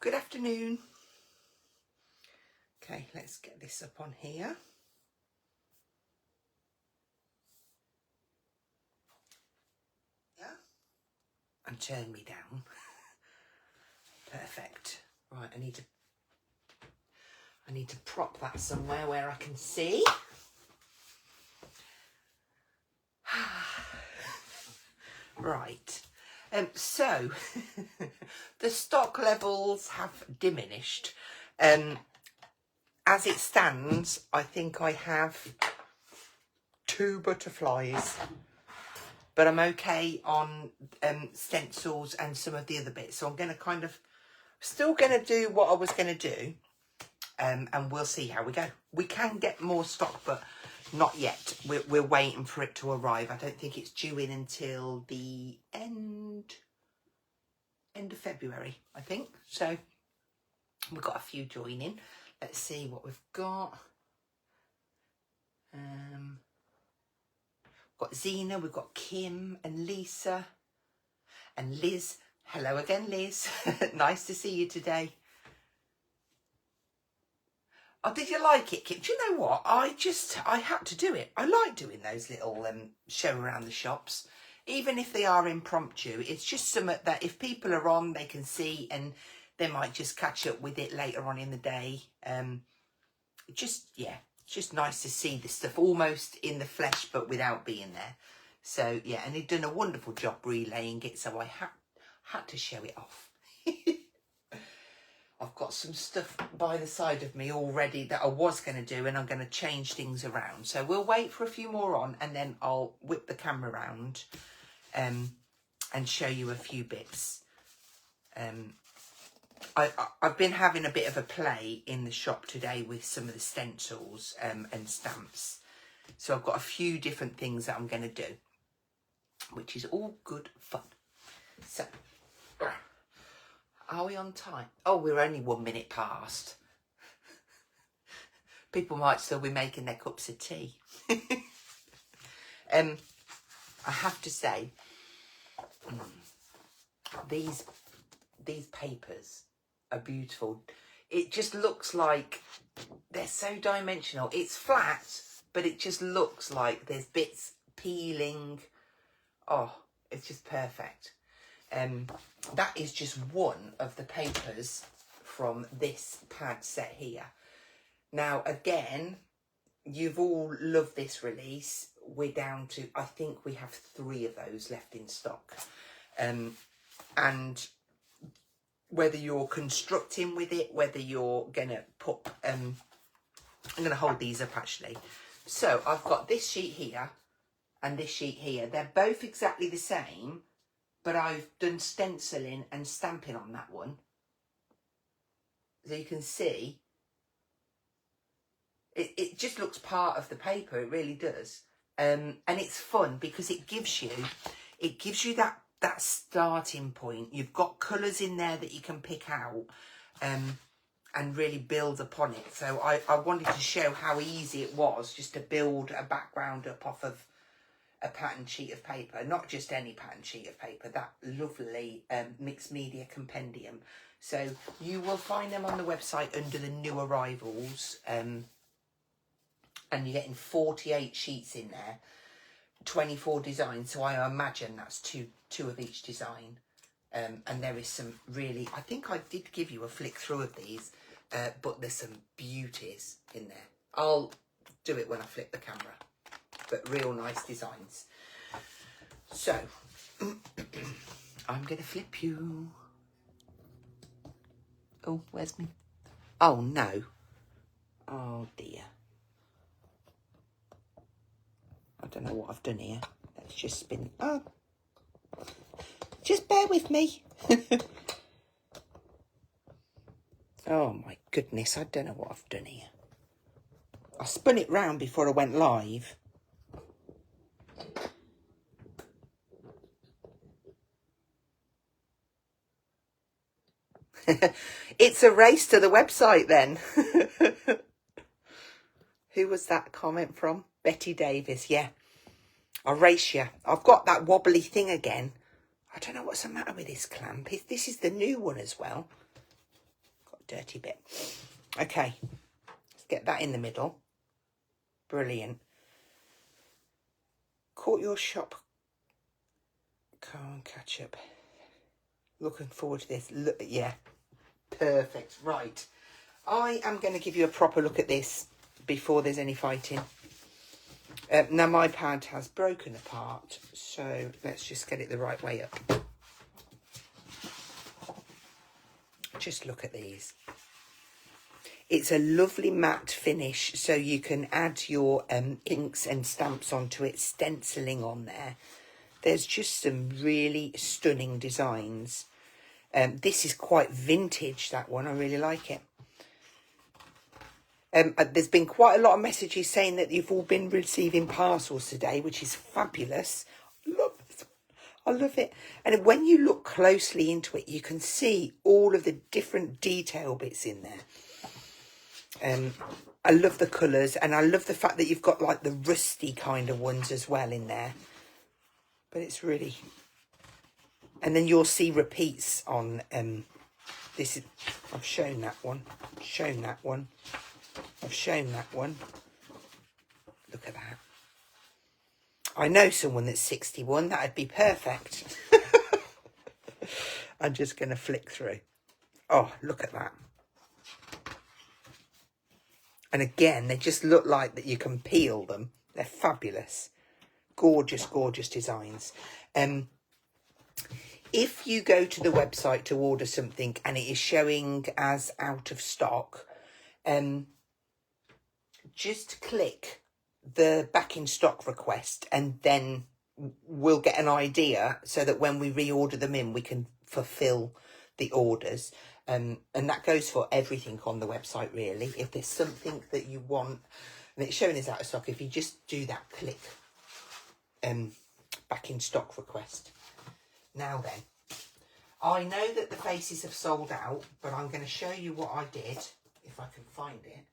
Good afternoon. Okay, let's get this up on here. Yeah. And turn me down. Perfect. Right, I need to prop that somewhere where I can see. Right. So the stock levels have diminished. As it stands, I think I have 2 butterflies, but I'm okay on stencils and some of the other bits. So I'm going to still going to do what I was going to do, and we'll see how we go. We can get more stock, but not yet. We're waiting for it to arrive. I don't think it's due in until the end of February, I think. So we've got a few joining. Let's see what we've got. We've got Zena, we've got Kim and Lisa and Liz. Hello again, Liz. Nice to see you today. Oh, did you like it, Kim? Do you know what? I had to do it. I like doing those little show around the shops. Even if they are impromptu, it's just something that if people are on, they can see and they might just catch up with it later on in the day. It's just nice to see this stuff almost in the flesh, but without being there. So, yeah, and he'd done a wonderful job relaying it, so I had to show it off. I've got some stuff by the side of me already that I was going to do, and I'm going to change things around. So we'll wait for a few more on, and then I'll whip the camera around and show you a few bits. I've been having a bit of a play in the shop today with some of the stencils and stamps. So I've got a few different things that I'm going to do, which is all good fun. So, are we on time? Oh, we're only 1 minute past. People might still be making their cups of tea. I have to say, these papers are beautiful. It just looks like they're so dimensional. It's flat, but it just looks like there's bits peeling. Oh, it's just perfect. That is just one of the papers from this pad set here. Now, again, you've all loved this release. We're down to, I think we have 3 of those left in stock. And whether you're constructing with it, whether you're going to put... I'm going to hold these up, actually. So, I've got this sheet here and this sheet here. They're both exactly the same, but I've done stenciling and stamping on that one. So you can see, it just looks part of the paper, it really does. And it's fun because it gives you that starting point. You've got colours in there that you can pick out and really build upon it. So I wanted to show how easy it was just to build a background up off of a pattern sheet of paper, not just any pattern sheet of paper, that lovely mixed media compendium. So you will find them on the website under the new arrivals, and you're getting 48 sheets in there, 24 designs. So I imagine that's two of each design. And there is some really, I think I did give you a flick through of these, but there's some beauties in there. I'll do it when I flip the camera. But real nice designs. So, I'm going to flip you. Oh, where's me? Oh, no. Oh, dear. I don't know what I've done here. Let's just spin. Oh, just bear with me. Oh, my goodness. I don't know what I've done here. I spun it round before I went live. It's a race to the website then. Who was that comment from? Betty Davis, yeah. I'll race you. I've got that wobbly thing again. I don't know what's the matter with this clamp. This is the new one as well. dirty bit. Okay, let's get that in the middle. Brilliant. Caught your shop. Corn ketchup. Looking forward to this. Look, yeah, perfect. Right, I am going to give you a proper look at this before there's any fighting. Now my pad has broken apart, so let's just get it the right way up. Just look at these. It's a lovely matte finish, so you can add your inks and stamps onto it, stenciling on there. There's just some really stunning designs. This is quite vintage, that one. I really like it. There's been quite a lot of messages saying that you've all been receiving parcels today, which is fabulous. I love it. And when you look closely into it, you can see all of the different detail bits in there. I love the colours, and I love the fact that you've got like the rusty kind of ones as well in there. But it's really... And then you'll see repeats on... this is... I've shown that one. Shown that one. I've shown that one. Look at that. I know someone that's 61. That'd be perfect. I'm just going to flick through. Oh, look at that. And again, they just look like that you can peel them. They're fabulous. Gorgeous, gorgeous designs. If you go to the website to order something and it is showing as out of stock, just click the back in stock request, and then we'll get an idea so that when we reorder them in, we can fulfill the orders. And that goes for everything on the website, really. If there's something that you want and it's showing as out of stock, if you just do that, click back in stock request. Now then, I know that the faces have sold out, but I'm going to show you what I did, if I can find it.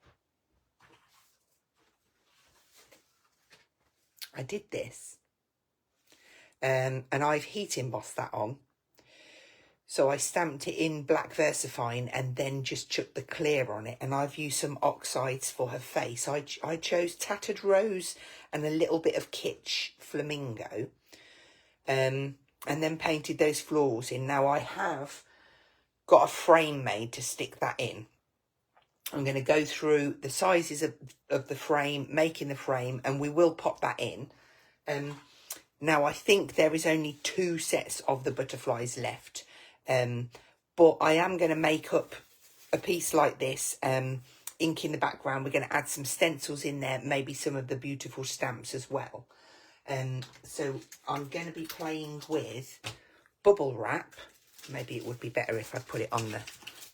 I did this, and I've heat embossed that on. So I stamped it in black VersaFine and then just chucked the clear on it. And I've used some oxides for her face. I chose Tattered Rose and a little bit of Kitsch Flamingo. And then painted those florals in. Now I have got a frame made to stick that in. I'm going to go through the sizes of the frame, making the frame, and we will pop that in. Now I think there is only 2 sets of the butterflies left. But I am going to make up a piece like this, ink in the background. We're going to add some stencils in there, maybe some of the beautiful stamps as well. So I'm going to be playing with bubble wrap. Maybe it would be better if I put it on the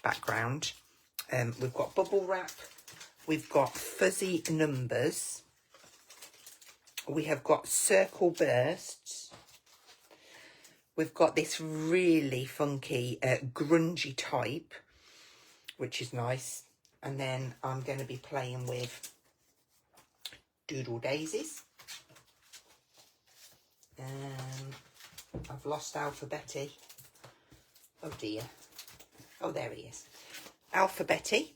background. We've got bubble wrap. We've got fuzzy numbers. We have got circle bursts. We've got this really funky grungy type, which is nice. And then I'm going to be playing with doodle daisies. I've lost Alphabetty. Oh dear. Oh, there he is. Alphabetty.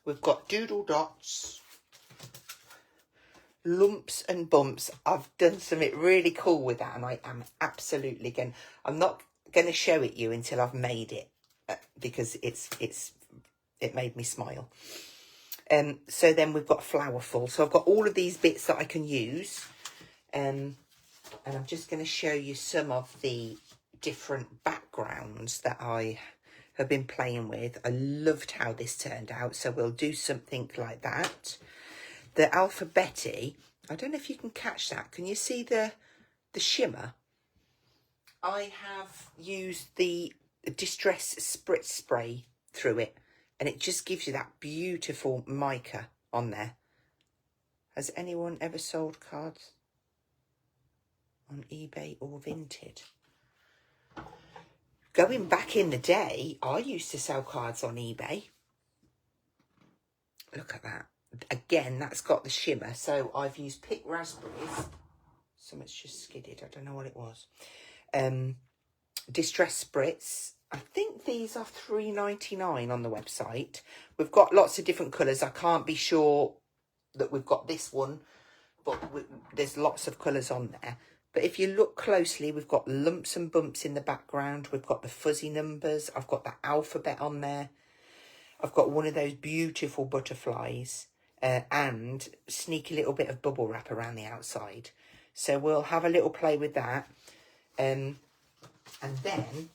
We've got doodle dots. Lumps and bumps. I've done something really cool with that, and I am absolutely going... I'm not going to show it you until I've made it, because it made me smile. So then we've got Flowerful. So I've got all of these bits that I can use. And I'm just going to show you some of the different backgrounds that I have been playing with. I loved how this turned out, so we'll do something like that. The Alphabetty, I don't know if you can catch that. Can you see the shimmer? I have used the Distress Spritz Spray through it, and it just gives you that beautiful mica on there. Has anyone ever sold cards on eBay or Vinted? Going back in the day, I used to sell cards on eBay. Look at that. Again, that's got the shimmer. So I've used Pick Raspberries. Something's just skidded. I don't know what it was. Distress Spritz. I think these are £3.99 on the website. We've got lots of different colours. I can't be sure that we've got this one, but there's lots of colours on there. But if you look closely, we've got lumps and bumps in the background. We've got the fuzzy numbers. I've got the alphabet on there. I've got one of those beautiful butterflies and sneaky little bit of bubble wrap around the outside. So we'll have a little play with that. And then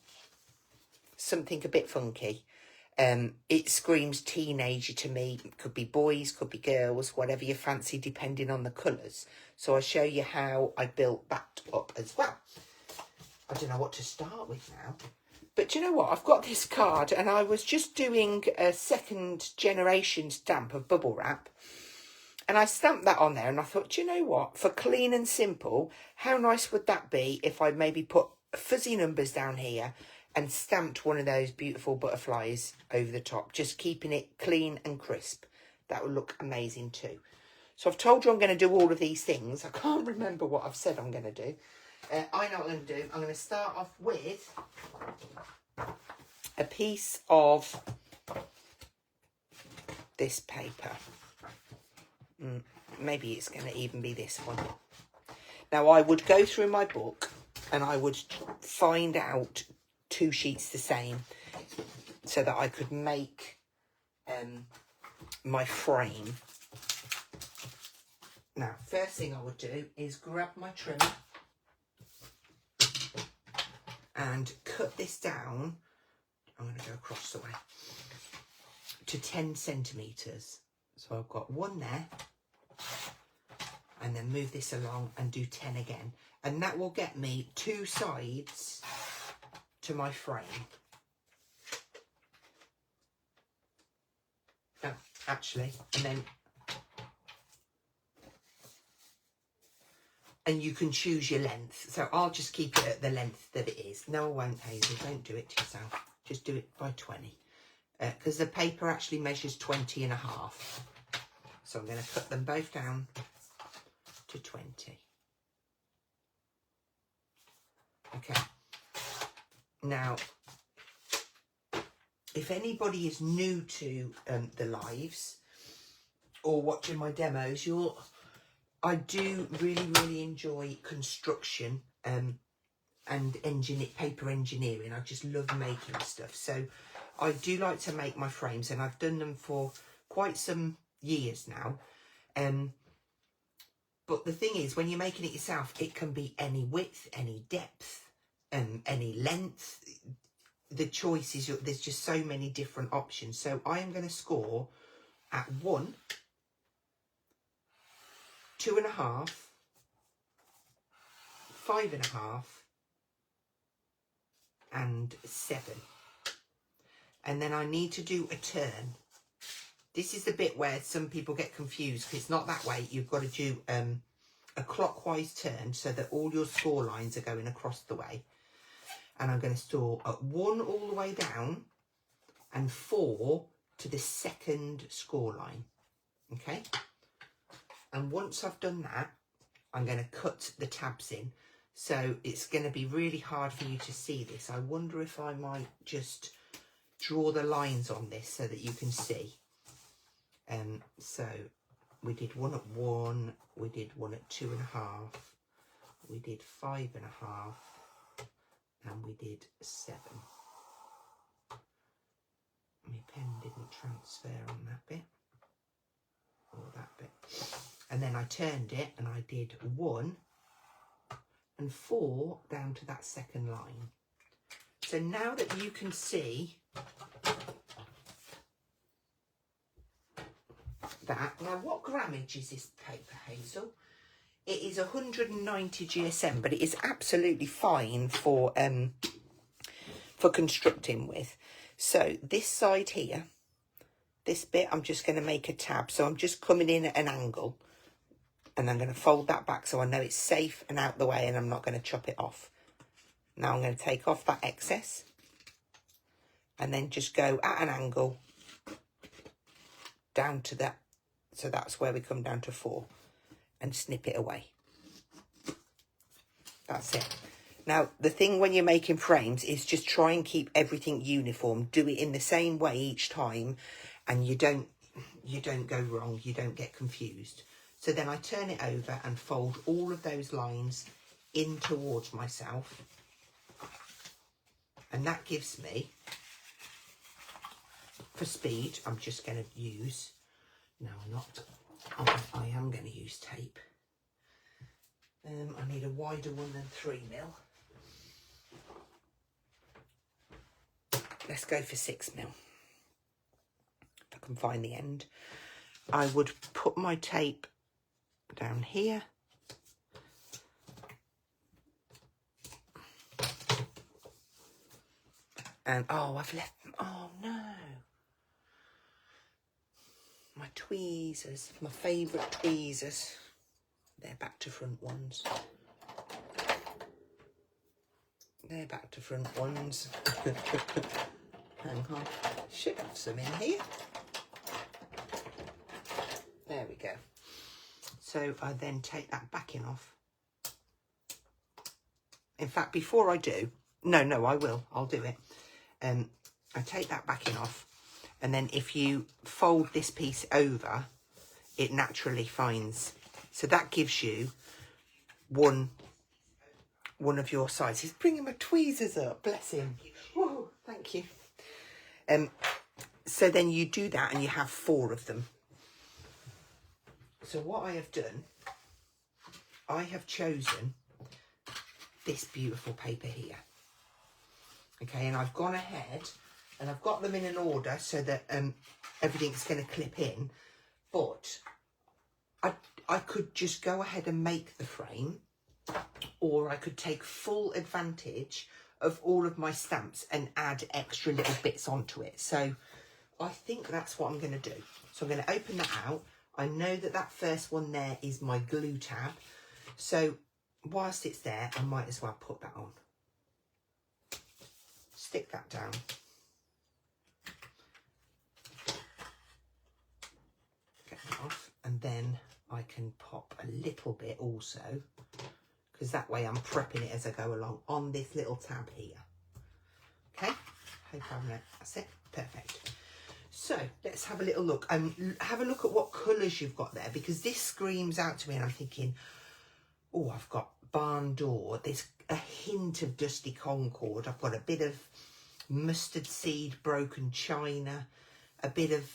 something a bit funky. It screams teenager to me. It could be boys, could be girls, whatever you fancy, depending on the colours. So I'll show you how I built that up as well. I don't know what to start with now. But do you know what? I've got this card and I was just doing a second generation stamp of bubble wrap. And I stamped that on there and I thought, do you know what? For clean and simple, how nice would that be if I maybe put fuzzy numbers down here and stamped one of those beautiful butterflies over the top, just keeping it clean and crisp. That would look amazing too. So I've told you I'm going to do all of these things. I can't remember what I've said I'm going to do. I know what I'm going to do. I'm going to start off with a piece of this paper. Maybe it's going to even be this one. Now, I would go through my book and I would find out 2 sheets the same so that I could make my frame. Now, first thing I would do is grab my trimmer and cut this down. I'm going to go across the way to 10 centimetres. So I've got one there, and then move this along and do 10 again. And that will get me 2 sides to my frame. Oh, actually, and you can choose your length. So I'll just keep it at the length that it is. No, I won't, Hazel. Don't do it to yourself. Just do it by 20. Because the paper actually measures 20 and a half. So I'm going to cut them both down to 20. Okay. Now, if anybody is new to the lives or watching my demos, I do really enjoy construction and paper engineering. I just love making stuff. So I do like to make my frames, and I've done them for quite some years now. But the thing is, when you're making it yourself, it can be any width, any depth, any length. The choice is, there's just so many different options. So I am going to score at 1, 2.5, 5.5, and 7. And then I need to do a turn. This is the bit where some people get confused, because it's not that way. You've got to do a clockwise turn so that all your score lines are going across the way. And I'm going to store at 1 all the way down and 4 to the second score line. Okay? And once I've done that, I'm going to cut the tabs in. So it's going to be really hard for you to see this. I wonder if I might just draw the lines on this so that you can see. So we did 1 at 1, we did 1 at 2.5, we did 5.5, and we did 7. My pen didn't transfer on that bit, or that bit. And then I turned it and I did 1 and 4 down to that second line. So now that you can see that, now what grammage is this paper, Hazel? It is 190 GSM, but it is absolutely fine for constructing with. So this side here, this bit, I'm just going to make a tab. So I'm just coming in at an angle, and I'm going to fold that back so I know it's safe and out the way, and I'm not going to chop it off. Now I'm going to take off that excess and then just go at an angle down to that. So that's where we come down to 4 and snip it away. That's it. Now, the thing when you're making frames is just try and keep everything uniform. Do it in the same way each time, and you don't go wrong, you don't get confused. So then I turn it over and fold all of those lines in towards myself. And that gives me, for speed, I'm just going to use, no, I'm not, I am going to use tape. I need a wider one than 3mm. Let's go for 6mm. If I can find the end. I would put my tape down here. And, oh, I've left, oh no. My tweezers, my favourite tweezers. They're back to front ones. They're back to front ones. Hang on, should have some in here. There we go. So I then take that backing off. In fact, before I do, no, I will, I'll do it. I take that backing off, and then if you fold this piece over, it naturally finds, so that gives you one of your sides. He's bringing my tweezers up, bless him. Whoa, thank you. So then you do that and you have 4 of them. So what I have done, I have chosen this beautiful paper here. Okay, and I've gone ahead and I've got them in an order so that everything's going to clip in. But I could just go ahead and make the frame, or I could take full advantage of all of my stamps and add extra little bits onto it. So I think that's what I'm going to do. So I'm going to open that out. I know that that first one there is my glue tab. So whilst it's there, I might as well put that on. Stick that down. Get that off. And then I can pop a little bit also, because that way I'm prepping it as I go along on this little tab here. Okay, hope I know. That's it. Perfect. So let's have a little look. Have a look at what colours you've got there, because this screams out to me and I'm thinking, oh, I've got barn door. There's a hint of dusty concord. I've got a bit of mustard seed, broken china, a bit of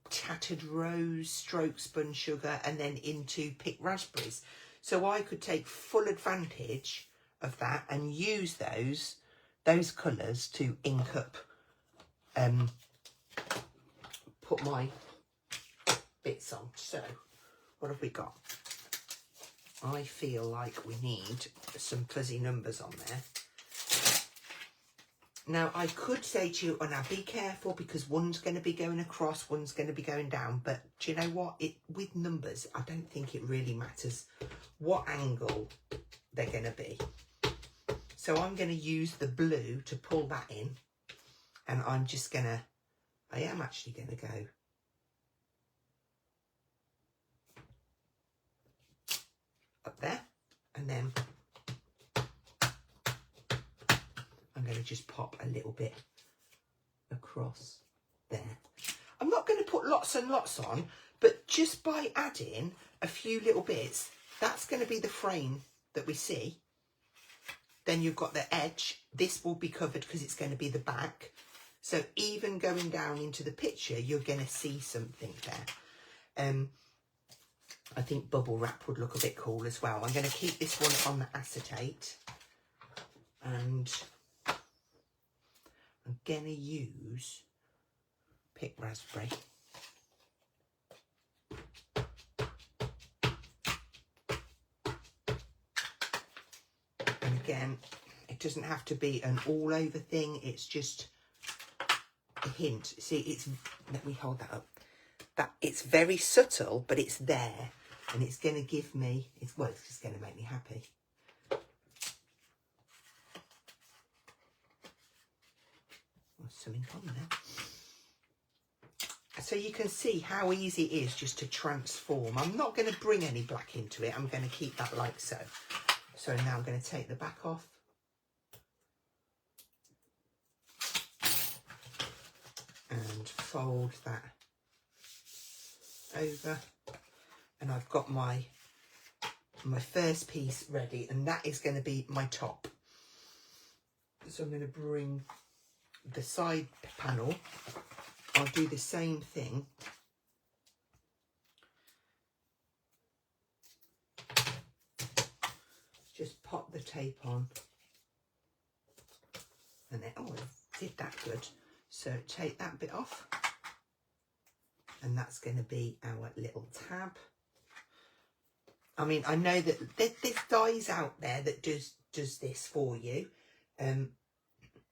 tattered rose, stroke spun sugar, and then into picked raspberries. So I could take full advantage of that and use those colours to ink up, put my bits on. So what have we got? I feel like we need some fuzzy numbers on there. Now, I could say to you, oh, now be careful, because one's going to be going across, one's going to be going down. But do you know what? With numbers, I don't think it really matters what angle they're going to be. So I'm going to use the blue to pull that in. And I'm just going to, I am actually going to go up there, and then I'm going to just pop a little bit across there. I'm not going to put lots and lots on, but just by adding a few little bits, that's going to be the frame that we see. Then you've got the edge. This will be covered because it's going to be the back. So even going down into the picture, you're going to see something there. I think bubble wrap would look a bit cool as well. I'm going to keep this one on the acetate, and I'm going to use picked raspberry. And again, it doesn't have to be an all over thing. It's just a hint. See, it's, let me hold that up. That it's very subtle, but it's there, and it's going to give me, it's just going to make me happy. Something on there. So you can see how easy it is just to transform. I'm not going to bring any black into it. I'm going to keep that like so. So now I'm going to take the back off. and fold that over, and I've got my first piece ready, and that is going to be my top. So I'm going to bring the side panel. I'll do the same thing. Just pop the tape on, and then, oh, it did that good. So take that bit off, and that's going to be our little tab. I mean, I know that there's dies out there that does this for you.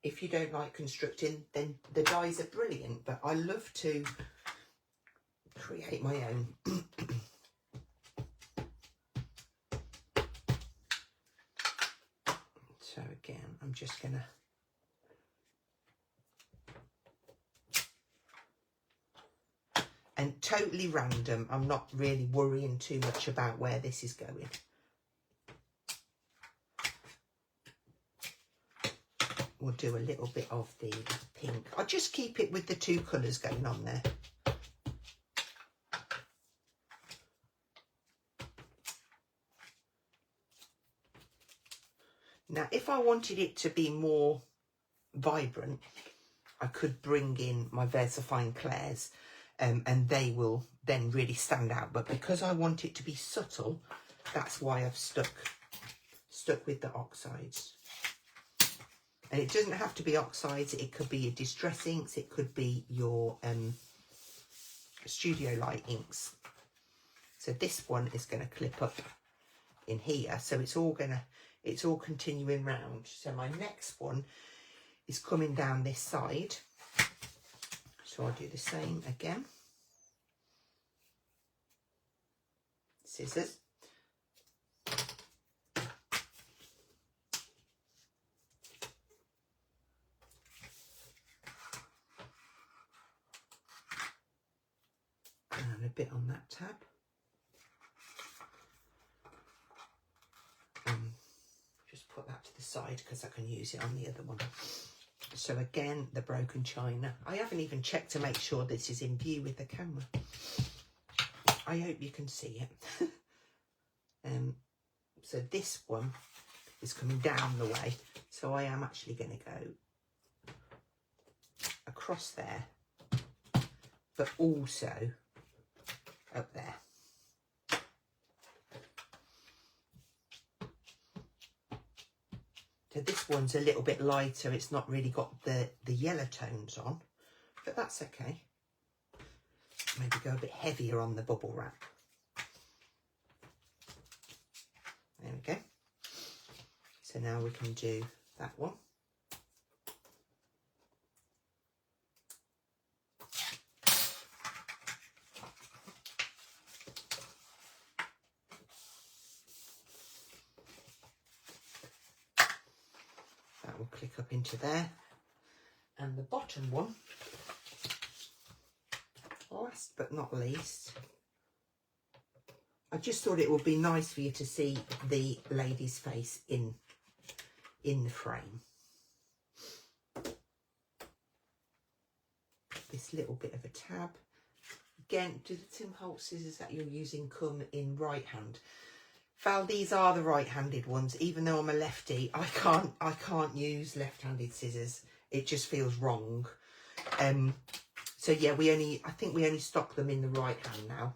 If you don't like constructing, then the dies are brilliant, but I love to create my own. So again, I'm just gonna and totally random. I'm not really worrying too much about where this is going. We'll do a little bit of the pink. I'll just keep it with the two colours going on there. Now, if I wanted it to be more vibrant, I could bring in my VersaFine Clairs, and they will then really stand out. But because I want it to be subtle, that's why I've stuck with the oxides. And it doesn't have to be oxides. It could be your Distress inks. It could be your Studio Light inks. So this one is going to clip up in here. So it's all continuing round. So my next one is coming down this side. So I'll do the same again. Scissors. And a bit on that tab. Just put that to the side because I can use it on the other one. So again, the broken china. I haven't even checked to make sure this is in view with the camera. I hope you can see it. So this one is coming down the way. So I am actually going to go across there, but also up there. So this one's a little bit lighter. It's not really got the yellow tones on, but that's okay. Maybe go a bit heavier on the bubble wrap. There we go. So now we can do that one. That will click up into there. And the bottom one, last but not least, I just thought it would be nice for you to see the lady's face in the frame. This little bit of a tab. Again, do the Tim Holtz scissors that you're using come in right hand? Val, these are the right-handed ones. Even though I'm a lefty, I can't use left-handed scissors. It just feels wrong. So yeah, I think we only stock them in the right hand now.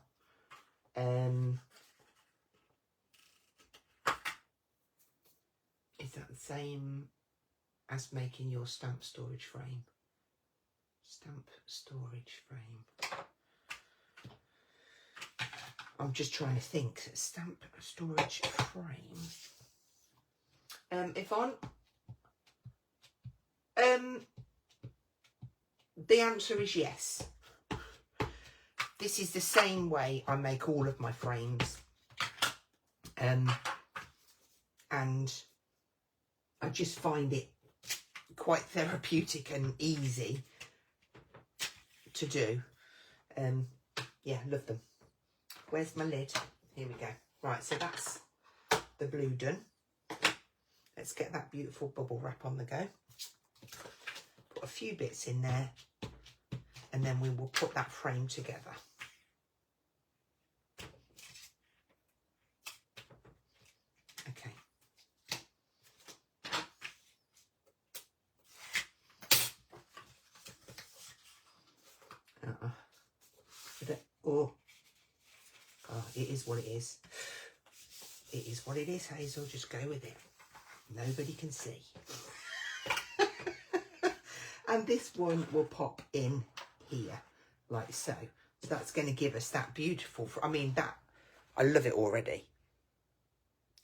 Is that the same as making your stamp storage frame? Stamp storage frame. I'm just trying to think. Stamp storage frame. Yvonne, the answer is yes. This is the same way I make all of my frames. And I just find it quite therapeutic and easy to do. Yeah, love them. Where's my lid? Here we go. Right, so that's the blue done. Let's get that beautiful bubble wrap on the go. Put a few bits in there. and then we will put that frame together. Okay. Oh, it is what it is. It is what it is, Hazel. Just go with it. Nobody can see. And this one will pop in here, like so. So that's going to give us that beautiful, I mean, that, I love it already.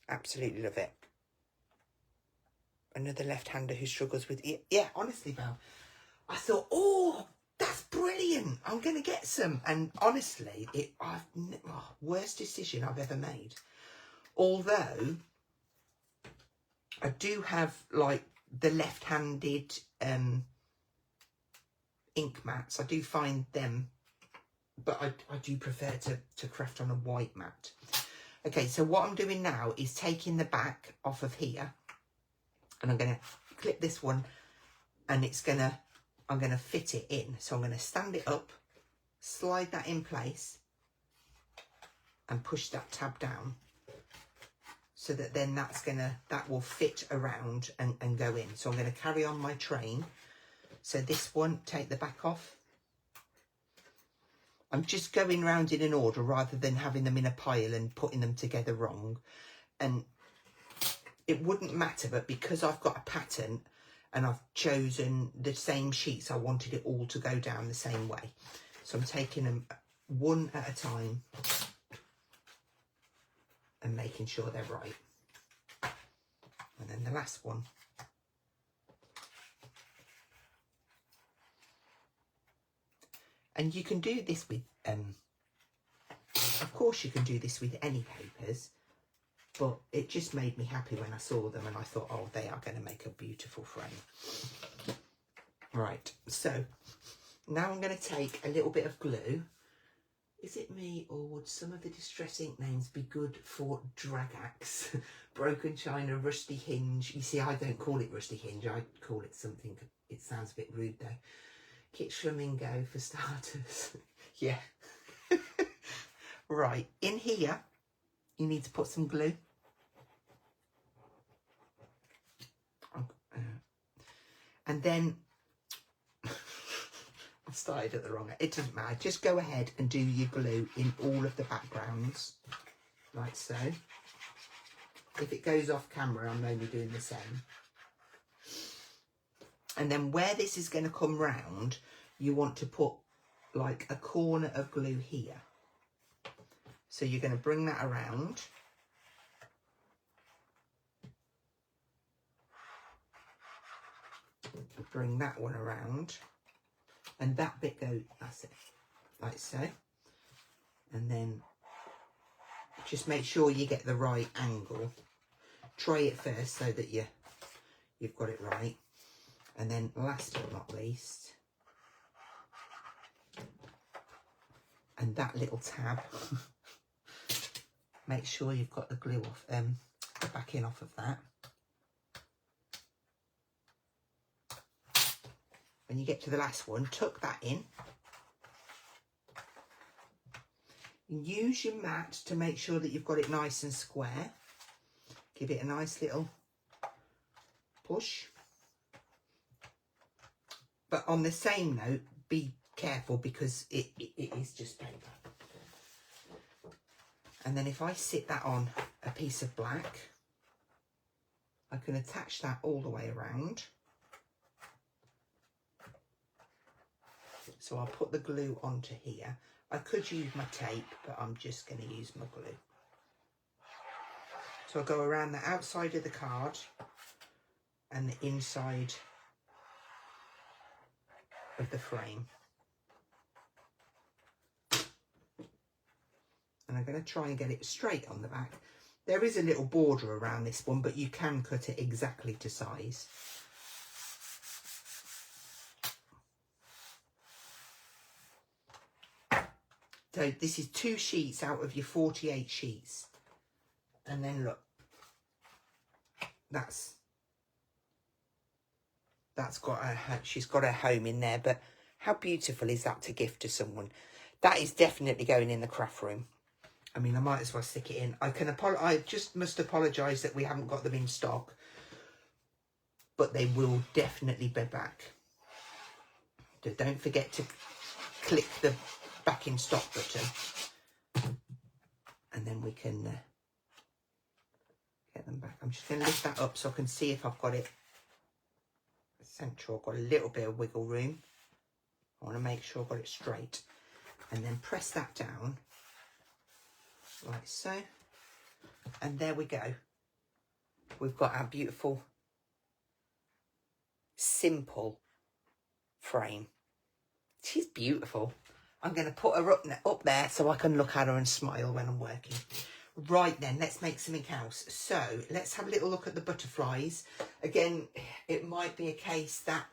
Absolutely love it. Another left-hander who struggles with it. Yeah, honestly, Val, I thought, oh, that's brilliant. I'm going to get some. And honestly, worst decision I've ever made. Although, I do have, like, the left-handed ink mats. I do find them, but I do prefer to craft on a white mat. Okay, so what I'm doing now is taking the back off of here, and I'm going to clip this one, and I'm going to fit it in. So I'm going to stand it up, slide that in place, and push that tab down, so that then that will fit around and go in. So I'm going to carry on my train. So this one, take the back off. I'm just going round in an order rather than having them in a pile and putting them together wrong. And it wouldn't matter, but because I've got a pattern and I've chosen the same sheets, I wanted it all to go down the same way. So I'm taking them one at a time and making sure they're right. And then the last one. And you can do this with, of course you can do this with any papers, but it just made me happy when I saw them and I thought, oh, they are going to make a beautiful frame. Right, so now I'm going to take a little bit of glue. Is it me, or would some of the Distress ink names be good for drag axe? Broken china, rusty hinge. You see, I don't call it rusty hinge. I call it something, it sounds a bit rude though. Kitsch flamingo for starters. Yeah. Right, in here, you need to put some glue. And then, I started at the wrong end. It doesn't matter. Just go ahead and do your glue in all of the backgrounds, like so. If it goes off camera, I'm only doing the same. And then where this is going to come round, you want to put like a corner of glue here. So you're going to bring that around. Bring that one around. And that bit goes, that's it, like so. And then just make sure you get the right angle. Try it first so that you've got it right. And then last but not least, and that little tab, make sure you've got the glue off, the backing off of that. When you get to the last one, tuck that in. Use your mat to make sure that you've got it nice and square. Give it a nice little push. But on the same note, be careful because it is just paper. And then if I sit that on a piece of black, I can attach that all the way around. So I'll put the glue onto here. I could use my tape, but I'm just going to use my glue. So I'll go around the outside of the card and the inside of the frame. And I'm going to try and get it straight on the back. There is a little border around this one, but you can cut it exactly to size. So this is 2 sheets out of your 48 sheets. And then look, that's got she's got her home in there, but How beautiful is that to gift to someone? That is definitely going in the craft room. I mean, I might as well stick it in. I just must apologise that we haven't got them in stock, but they will definitely be back. So don't forget to click the back in stock button, and then we can get them back. I'm just going to lift that up so I can see if I've got it central. I've got a little bit of wiggle room. I want to make sure I've got it straight, and then press that down like so, and there we go. We've got our beautiful simple frame. She's beautiful. I'm going to put her up there so I can look at her and smile when I'm working. Right then, let's make something else. So let's have a little look at the butterflies. Again, it might be a case that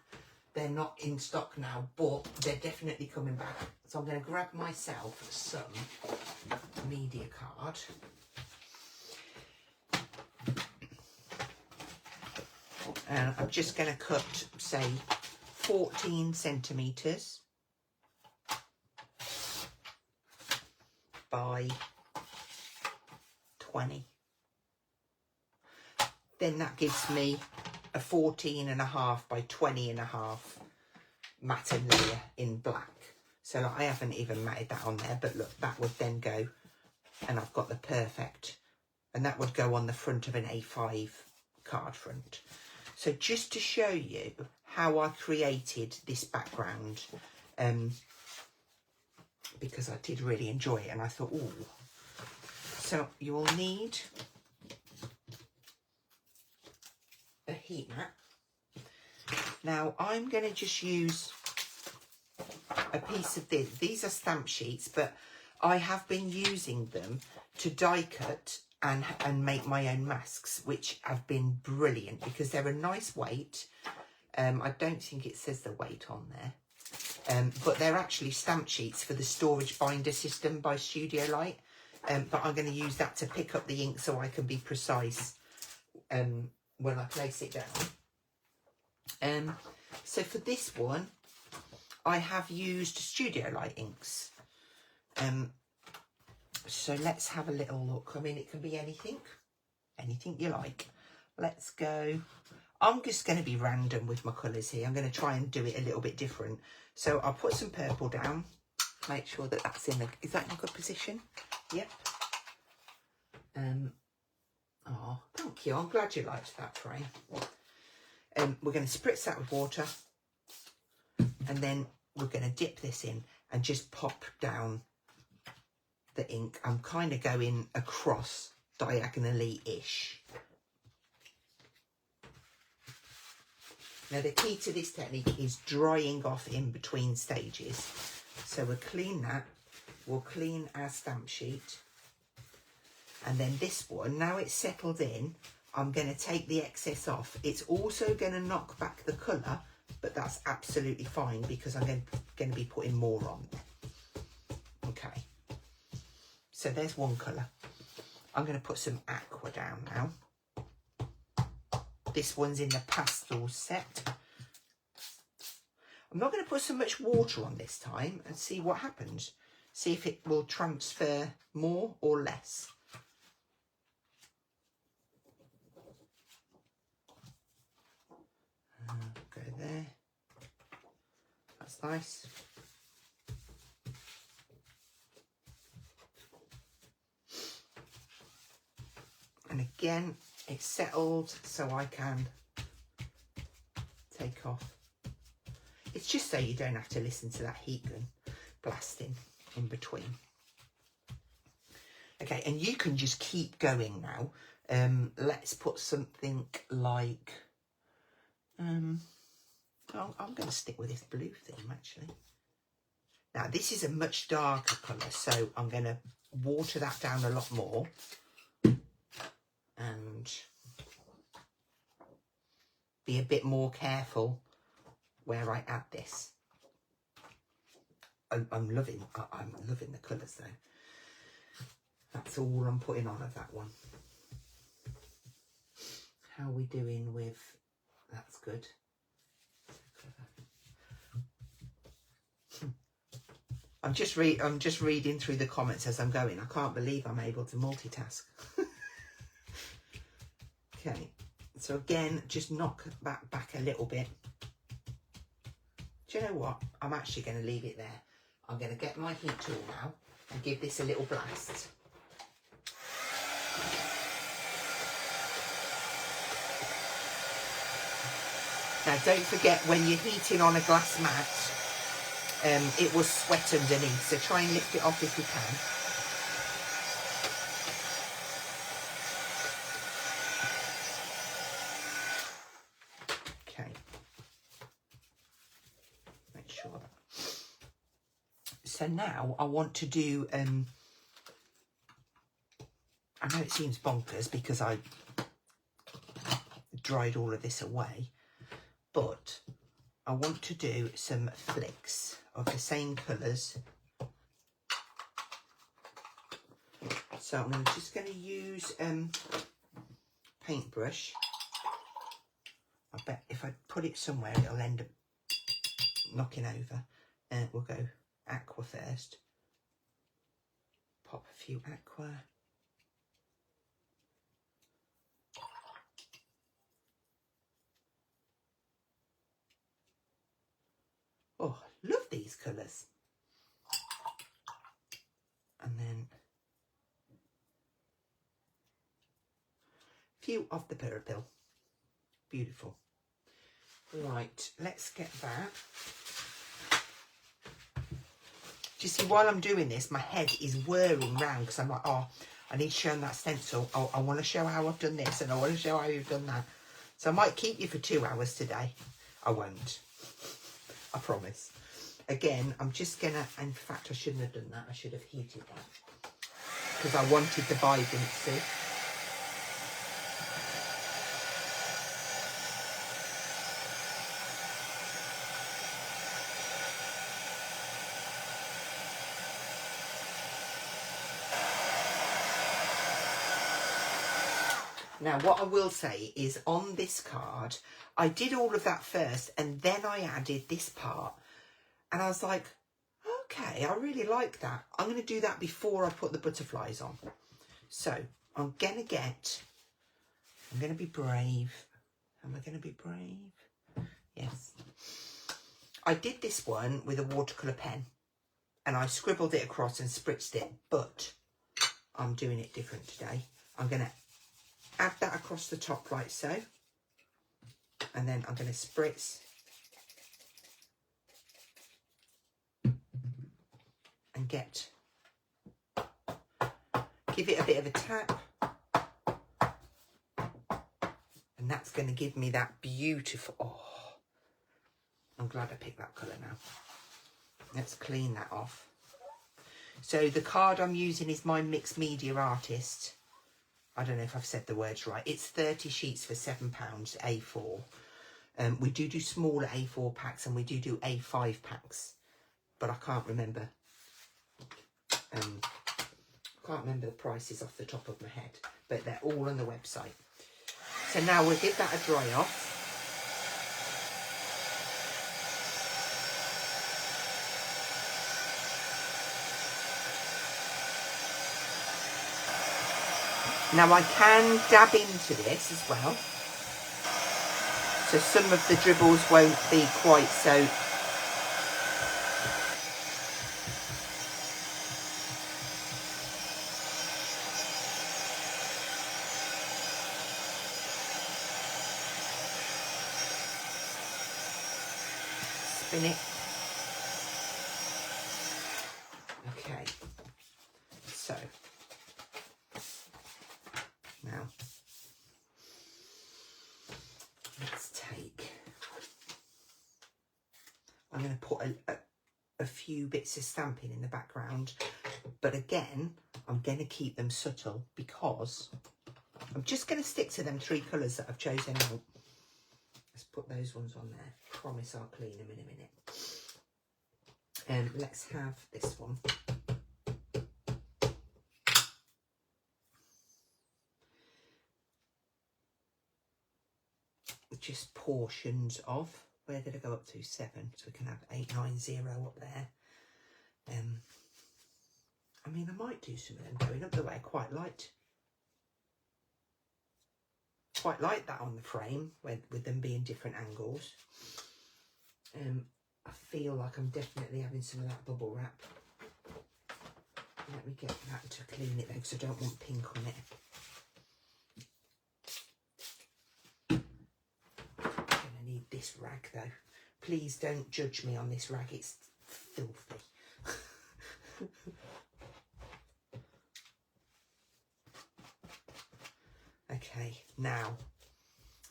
they're not in stock now, but they're definitely coming back. So I'm going to grab myself some media card. And I'm just going to cut, say, 14 centimetres by 20. Then that gives me a 14.5 by 20.5 matted layer in black. So I haven't even matted that on there, but look, that would then go, and I've got the perfect, and that would go on the front of an A5 card front. So just to show you how I created this background, because I did really enjoy it, and I thought, oh, so you will need a heat mat. Now I'm going to just use a piece of this. These are stamp sheets, but I have been using them to die cut and make my own masks, which have been brilliant because they're a nice weight. I don't think it says the weight on there, but they're actually stamp sheets for the storage binder system by Studio Light. But I'm going to use that to pick up the ink so I can be precise when I place it down. So for this one, I have used Studio Light inks. So let's have a little look. I mean, it can be anything you like. Let's go. I'm just going to be random with my colours here. I'm going to try and do it a little bit different. So I'll put some purple down. Make sure that that's in the... Is that in a good position? Yep. Oh, thank you. I'm glad you liked that frame. We're going to spritz that with water. And then we're going to dip this in and just pop down the ink. I'm kind of going across diagonally-ish. Now the key to this technique is drying off in between stages. So we'll clean that. We'll clean our stamp sheet. And then this one, now it's settled in, I'm going to take the excess off. It's also going to knock back the colour, but that's absolutely fine because I'm going to be putting more on there. Okay. So there's one colour. I'm going to put some aqua down now. This one's in the pastel set. I'm not going to put so much water on this time and see what happens. See if it will transfer more or less. Go there. That's nice. And again, it's settled so I can take off. It's just so you don't have to listen to that heat gun blasting in between. Okay, and you can just keep going now. Let's put something like... I'm going to stick with this blue theme, actually. Now, this is a much darker colour, so I'm going to water that down a lot more. And be a bit more careful where I add this. I'm loving the colours, though. That's all I'm putting on of that one. How are we doing with... That's good. I'm just reading through the comments as I'm going. I can't believe I'm able to multitask. Okay, so again, just knock that back a little bit. Do you know what? I'm actually going to leave it there. I'm going to get my heat tool now and give this a little blast. Now, don't forget, when you're heating on a glass mat, it will sweat underneath, so try and lift it off if you can. Okay. Make sure that. So now I want to do, I know it seems bonkers because I dried all of this away, but I want to do some flicks of the same colours. So I'm just going to use paintbrush. I bet if I put it somewhere it'll end up knocking over. We'll go aqua first. Pop a few aqua. Oh, love these colours. And then a few of the purple. Beautiful. Right, let's get that. Do you see, while I'm doing this, my head is whirring round because I'm like, oh, I need to show them that stencil. Oh, I want to show how I've done this and I want to show how you've done that. So I might keep you for 2 hours today. I won't. I promise. Again, I'm just going to, in fact, I shouldn't have done that. I should have heated that because I wanted the vibrancy. Now, what I will say is on this card, I did all of that first and then I added this part. And I was like, okay, I really like that. I'm going to do that before I put the butterflies on. So I'm going to be brave. Am I going to be brave? Yes. I did this one with a watercolour pen and I scribbled it across and spritzed it, but I'm doing it different today. I'm going to add that across the top like so, and then I'm going to spritz and give it a bit of a tap, and that's going to give me that beautiful, oh, I'm glad I picked that colour now. Let's clean that off. So the card I'm using is my Mixed Media Artist. I don't know if I've said the words right. It's 30 sheets for £7, A4. We do smaller A4 packs and we do A5 packs, but I can't remember. The prices off the top of my head, but they're all on the website. So now we'll give that a dry off. Now I can dab into this as well, so some of the dribbles won't be quite so. Spin it. Okay, so now let's take, I'm going to put a few bits of stamping in the background, but again I'm going to keep them subtle because I'm just going to stick to them 3 colours that I've chosen out. Let's put those ones on there. Promise I'll clean them in a minute. Let's have this one. Just portions of, where did I go up to? 7, so we can have 890 up there. I mean, I might do some of them going up the way. I quite liked that on the frame with them being different angles. I feel like I'm definitely having some of that bubble wrap. Let me get that to clean it though, because I don't want pink on it. I'm gonna need this rag though. Please don't judge me on this rag, it's filthy. Okay, now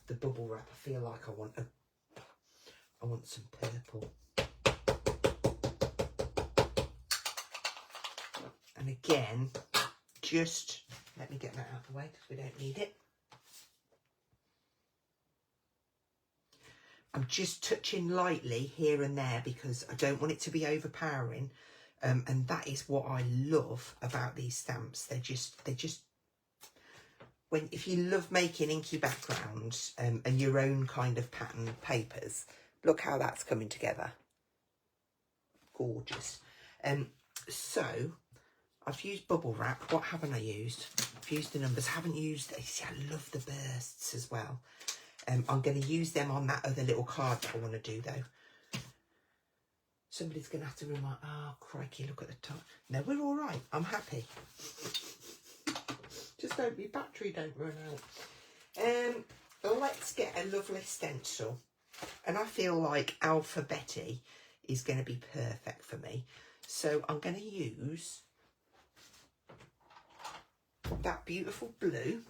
the bubble wrap. I feel like I want some purple. And again, just let me get that out of the way because we don't need it. I'm just touching lightly here and there because I don't want it to be overpowering. And that is what I love about these stamps. They're just if you love making inky backgrounds and your own kind of pattern papers, look how that's coming together. Gorgeous. So I've used bubble wrap. What haven't I used? I've used the numbers. I haven't used, see, I love the bursts as well. I'm going to use them on that other little card that I want to do though. Somebody's going to have to remind, oh crikey, look at the top. No, we're all right. I'm happy. Just hope my battery don't run out. Let's get a lovely stencil. And I feel like Alphabetti is going to be perfect for me. So I'm going to use that beautiful blue,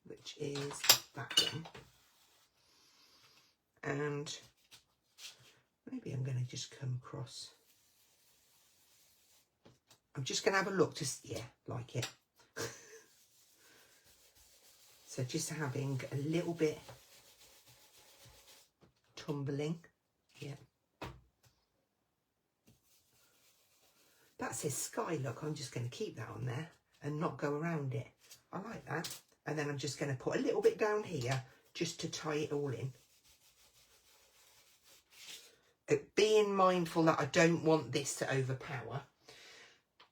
which is that one. And maybe I'm going to just come across. I'm just going to have a look to, yeah, like it. So just having a little bit tumbling. Yeah. That says sky, look, I'm just going to keep that on there and not go around it. I like that. And then I'm just going to put a little bit down here just to tie it all in. Being mindful that I don't want this to overpower.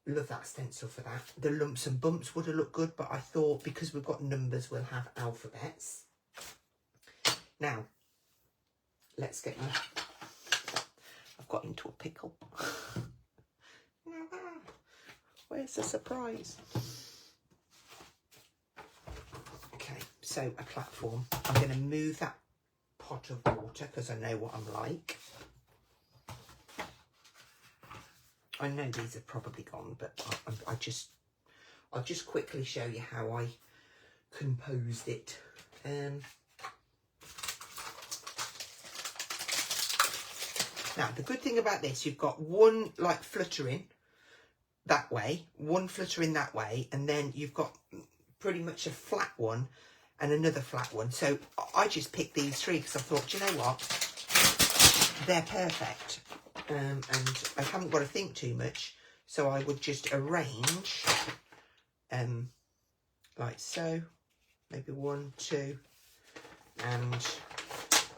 Love that stencil for that. The lumps and bumps would have looked good, but I thought because we've got numbers, we'll have alphabets. Now, let's get I've got into a pickle. Where's the surprise? Okay, so a platform. I'm going to move that pot of water because I know what I'm like. I know these are probably gone, but I'll just quickly show you how I composed it. Now, the good thing about this, you've got one like fluttering that way, one fluttering that way, and then you've got pretty much a flat one and another flat one. So I just picked these three because I thought, do you know what? They're perfect. And I haven't got to think too much, so I would just arrange like so, maybe 1, 2, and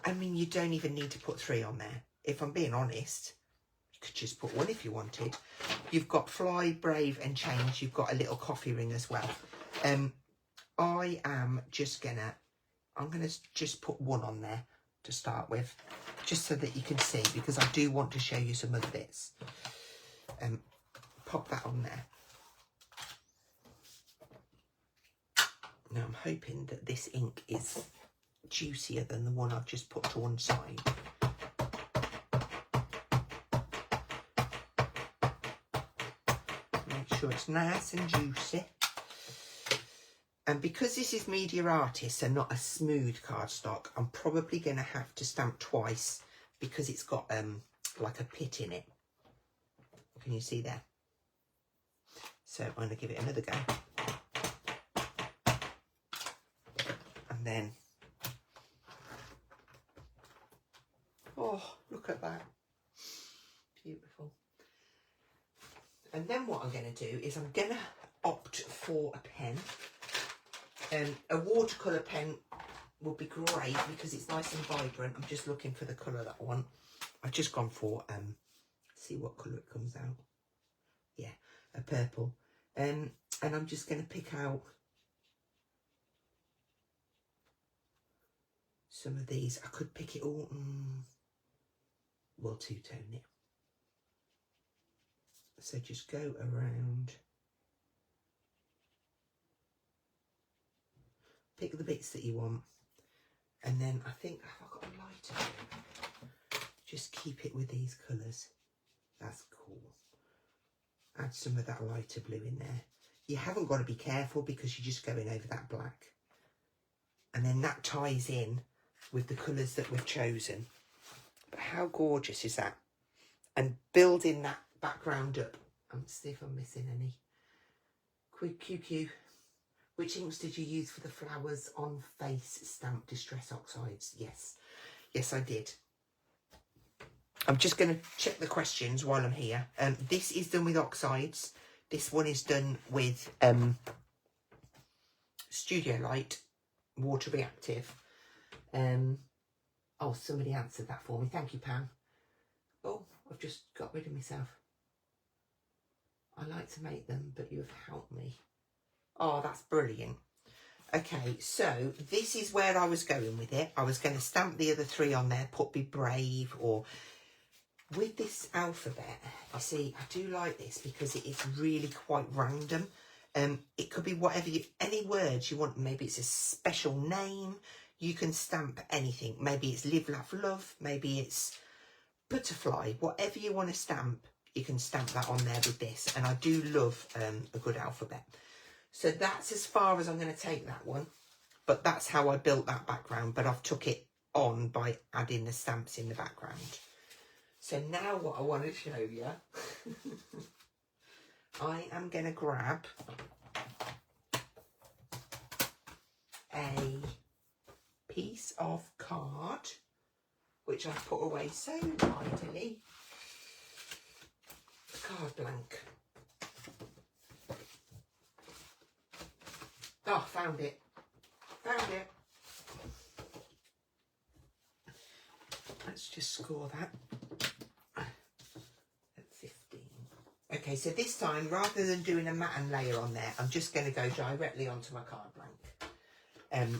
I mean, you don't even need to put 3 on there. If I'm being honest, you could just put 1 if you wanted. You've got fly, brave and change. You've got a little coffee ring as well. I'm just gonna just put 1 on there to start with, just so that you can see, because I do want to show you some other bits. Pop that on there. Now I'm hoping that this ink is juicier than the one I've just put to one side. Make sure it's nice and juicy. And because this is Media Artist and not a smooth cardstock, I'm probably going to have to stamp twice because it's got like a pit in it. Can you see there? So I'm going to give it another go. And then, oh, look at that. Beautiful. And then what I'm going to do is I'm going to opt for a pen. A watercolour pen would be great because it's nice and vibrant. I'm just looking for the colour that I want. I've just gone for, see what colour it comes out. yeah, a purple. And I'm just going to pick out some of these. I could pick it all. We'll two-tone it. So just go around. Pick the bits that you want. And then I think, have I got a lighter? Just keep it with these colours. That's cool. Add some of that lighter blue in there. You haven't got to be careful because you're just going over that black. And then that ties in with the colours that we've chosen. But how gorgeous is that? And building that background up. Let's see if I'm missing any. Quick QQ. Which inks did you use for the flowers on face stamp Distress Oxides? Yes. Yes, I did. I'm just going to check the questions while I'm here. This is done with oxides. This one is done with Studio Light, water reactive. Oh, somebody answered that for me. Thank you, Pam. Oh, I've just got rid of myself. I like to make them, but you've helped me. Oh, that's brilliant. Okay, so this is where I was going with it. I was going to stamp the other three on there, put Be Brave, or with this alphabet, you see, I do like this because it is really quite random. It could be whatever any words you want. Maybe it's a special name. You can stamp anything. Maybe it's live, laugh, love. Maybe it's butterfly. Whatever you want to stamp, you can stamp that on there with this. And I do love a good alphabet. So that's as far as I'm going to take that one. But that's how I built that background. But I've took it on by adding the stamps in the background. So now what I want to show you, I am going to grab a piece of card, which I've put away so tidily. Card blank. Oh, found it. Found it. Let's just score that. At 15. Okay, so this time, rather than doing a matte and layer on there, I'm just going to go directly onto my card blank. And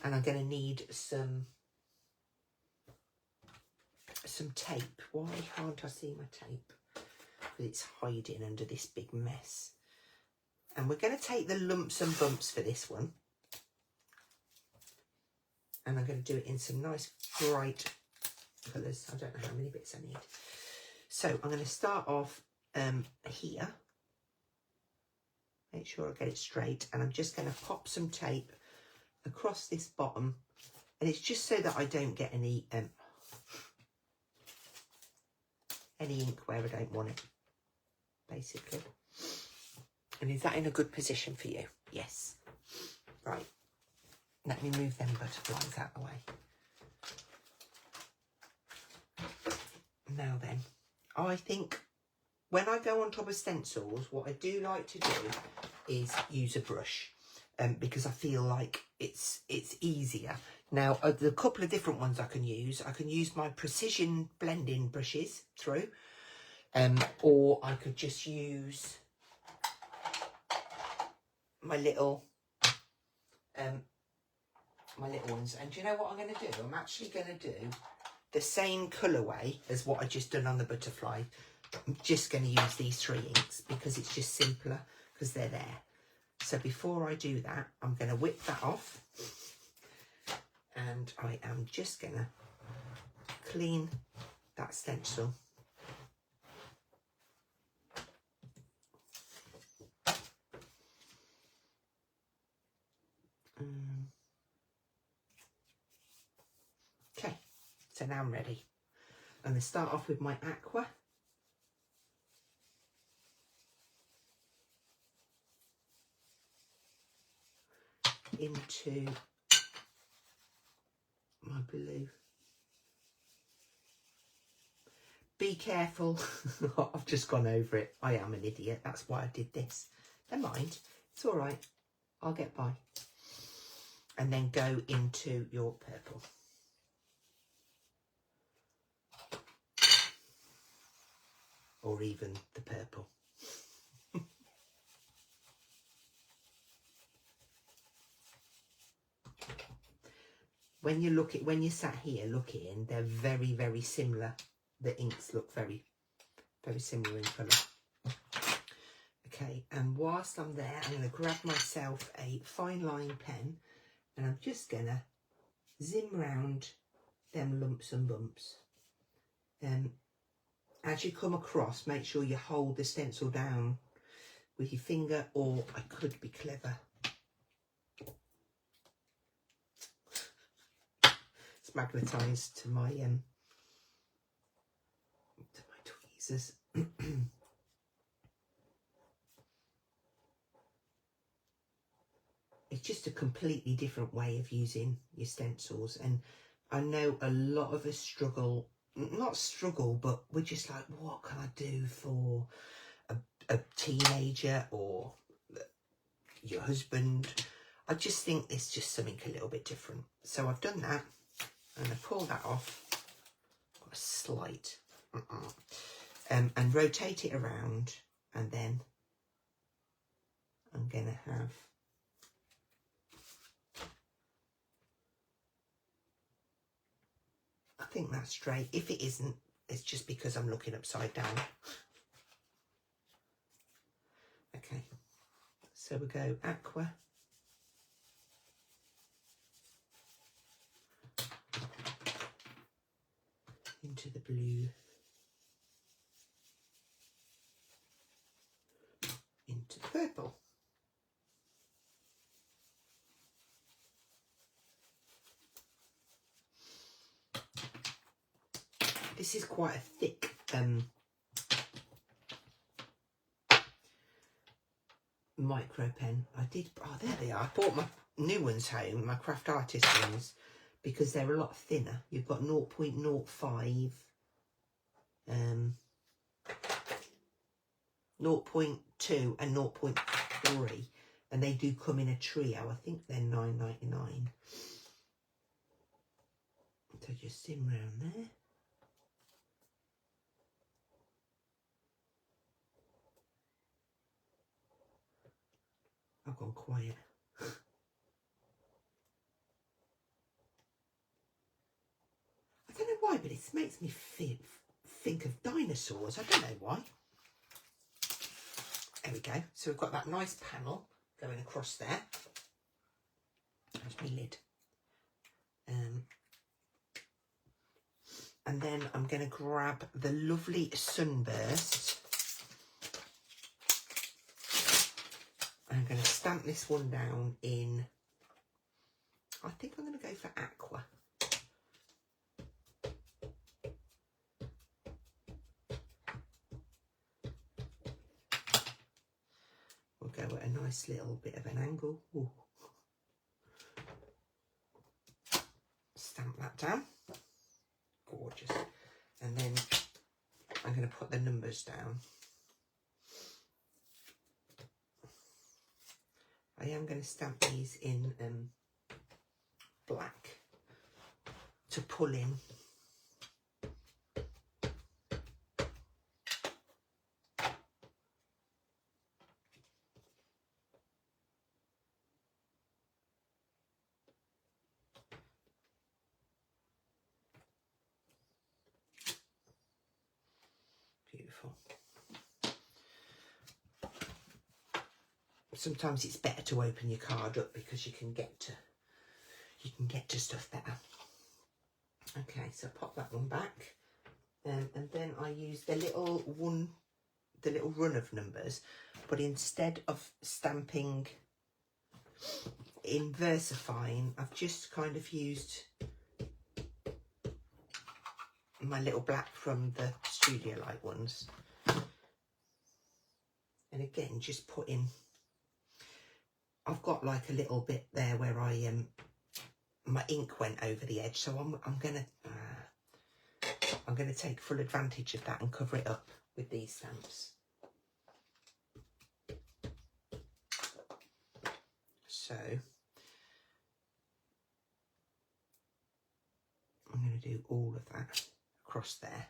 I'm going to need some tape. Why can't I see my tape? Because it's hiding under this big mess. And we're going to take the lumps and bumps for this one. And I'm going to do it in some nice bright colours. I don't know how many bits I need. So I'm going to start off here. Make sure I get it straight. And I'm just going to pop some tape across this bottom. And it's just so that I don't get any ink where I don't want it, basically. And is that in a good position for you? Yes. Right. Let me move them butterflies out of the way. Now then, I think when I go on top of stencils, what I do like to do is use a brush because I feel like it's easier. Now, there's a couple of different ones I can use. I can use my precision blending brushes through, or I could just use my little ones. And do you know what I'm going to do? I'm actually going to do the same colourway as what I just done on the butterfly. I'm just going to use these 3 inks because it's just simpler because they're there. So before I do that, I'm going to whip that off. And I am just going to clean that stencil. Okay, so now I'm ready. I'm going to start off with my aqua. Into my blue. Be careful. I've just gone over it. I am an idiot. That's why I did this. Never mind. It's all right. I'll get by. And then go into your purple. or even the purple. When you sat here looking, they're very, very similar. The inks look very, very similar in colour. Okay, and whilst I'm there, I'm going to grab myself a fine line pen, and I'm just going to zim round them lumps and bumps. As you come across, make sure you hold the stencil down with your finger, or I could be clever. It's magnetised to my tweezers. It's just a completely different way of using your stencils, and I know a lot of us struggle, not struggle, but we're just like, what can I do for a teenager or your husband? I just think it's just something a little bit different. So I've done that. I'm going to pull that off. Got a slight. And rotate it around. And then I'm going to have... I think that's straight. If it isn't, it's just because I'm looking upside down. Okay. So we go aqua. Into the blue, into the purple. This is quite a thick micro pen. I did, oh there they are. I bought my new ones home, my craft artist ones, because they're a lot thinner. You've got 0.05, 0.2 and 0.3, and they do come in a trio. I think they're $9.99. So just sim round there. I've gone quiet. I don't know why, but it makes me think of dinosaurs. I don't know why. There we go. So we've got that nice panel going across there. There's my lid. And then I'm going to grab the lovely Sunburst. I'm going to stamp this one down in, I think I'm going to go for aqua. We'll go at a nice little bit of an angle. Ooh. Stamp that down. Gorgeous. And then I'm going to put the numbers down. I am going to stamp these in black to pull in. Beautiful. Sometimes it's better to open your card up because you can get to stuff better. Okay, so pop that one back, and then I use the little run of numbers, but instead of stamping in VersaFine, I've just kind of used my little black from the Studio Light ones, and again just put in. I've got like a little bit there where I my ink went over the edge, so I'm gonna take full advantage of that and cover it up with these stamps. So I'm going to do all of that across there,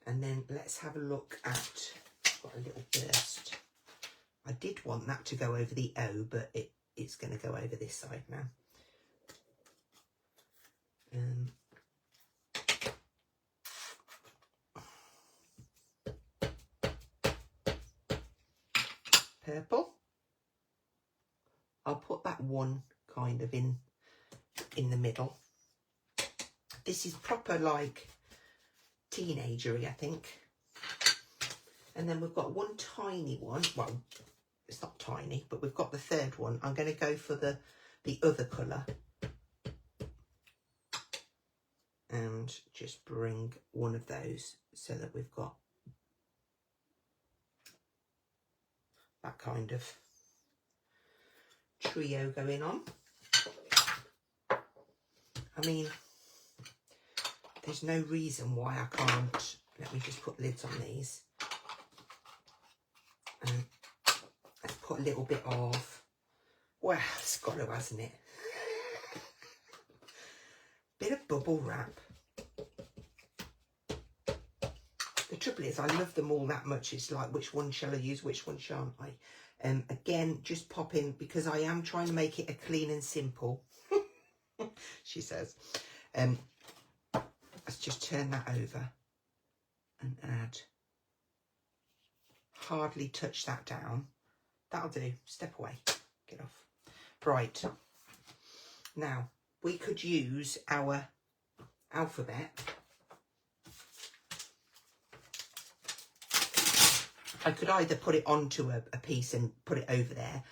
And then let's have a look at, got a little burst. I did want that to go over the O, but it's going to go over this side now. Purple. I'll put that one kind of in the middle. This is proper like teenagery, I think. And then we've got one tiny one. Well, it's not tiny, but we've got the third one. I'm going to go for the other colour. And just bring one of those so that we've got that kind of trio going on. I mean, there's no reason why I can't. Let me just put lids on these. And let's put a little bit of, well, it's got to, hasn't it? Bit of bubble wrap. The trouble is, I love them all that much. It's like, which one shall I use? Which one shan't I? Again, just pop in, because I am trying to make it a clean and simple, she says. Let's just turn that over and add. Hardly touch that down. That'll do. Step away. Get off. Right. Now, we could use our alphabet. I could either put it onto a piece and put it over there,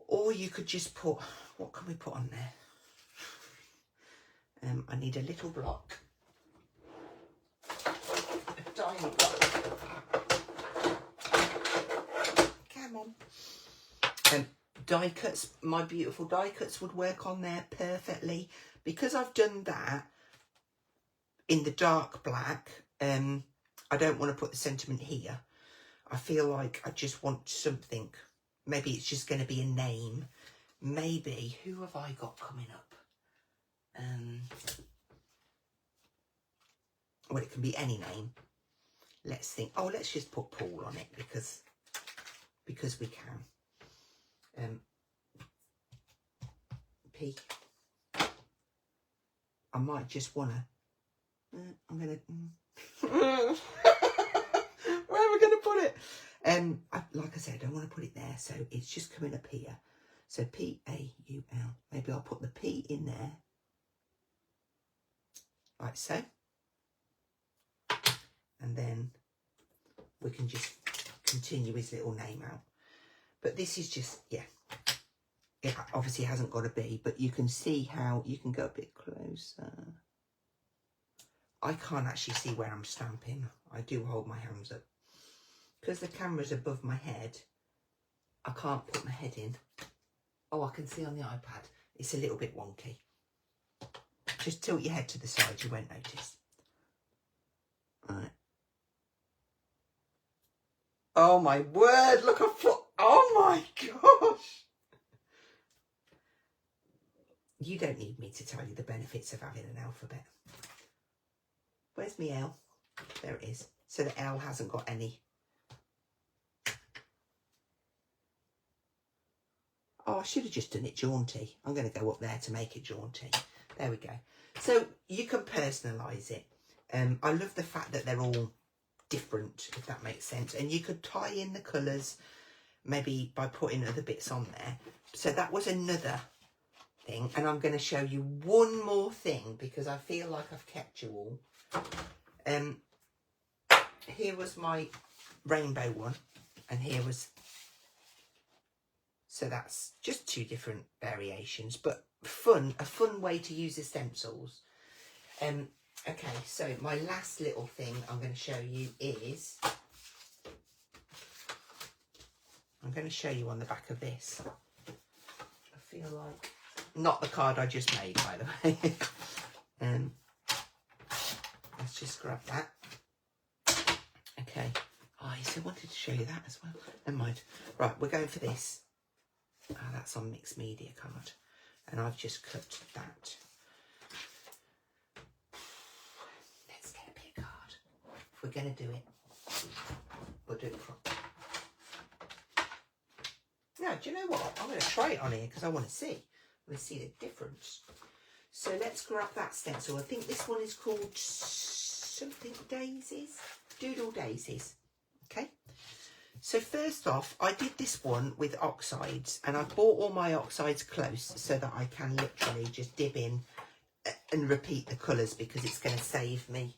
or you could just put, what can we put on there? I need a little block, a tiny block. Come on. Die cuts, my beautiful die cuts would work on there perfectly. Because I've done that in the dark black, I don't want to put the sentiment here. I feel like I just want something. Maybe it's just going to be a name. Maybe, who have I got coming up? Well, it can be any name. Let's think. Oh, let's just put Paul on it because we can. P. I might just want to. I'm gonna. Where am I gonna put it? Like I said, I don't want to put it there, so it's just coming up here. So P-A-U-L. Maybe I'll put the P in there, like so. And then we can just continue his little name out. But this is just, yeah. It obviously hasn't got a B, but you can see how you can go a bit closer. I can't actually see where I'm stamping. I do hold my hands up. Because the camera's above my head, I can't put my head in. Oh, I can see on the iPad. It's a little bit wonky. Just tilt your head to the side, you won't notice. Right. Oh my word, look, I've put, oh my gosh. You don't need me to tell you the benefits of having an alphabet. Where's my L? There it is. So the L hasn't got any. Oh, I should have just done it jaunty. I'm going to go up there to make it jaunty. There we go. So you can personalise it. I love the fact that they're all different, if that makes sense. And you could tie in the colours maybe by putting other bits on there. So that was another thing. And I'm going to show you one more thing because I feel like I've kept you all. Here was my rainbow one, and here was, so that's just two different variations, but fun, a fun way to use the stencils. Okay, so my last little thing I'm going to show you is, I'm going to show you on the back of this. I feel like, not the card I just made, by the way. Let's just grab that. Okay. Oh, I still wanted to show you that as well. Never mind. Right, we're going for this. That's on mixed media card. And I've just cut that. Let's get a big card. if we're going to do it. We'll do it properly. Now, do you know what? I'm going to try it on here because I want to see. I want to see the difference. So let's grab that stencil. I think this one is called something daisies. Doodle daisies. Okay. So first off, I did this one with oxides, and I bought all my oxides close so that I can literally just dip in and repeat the colours, because it's going to save me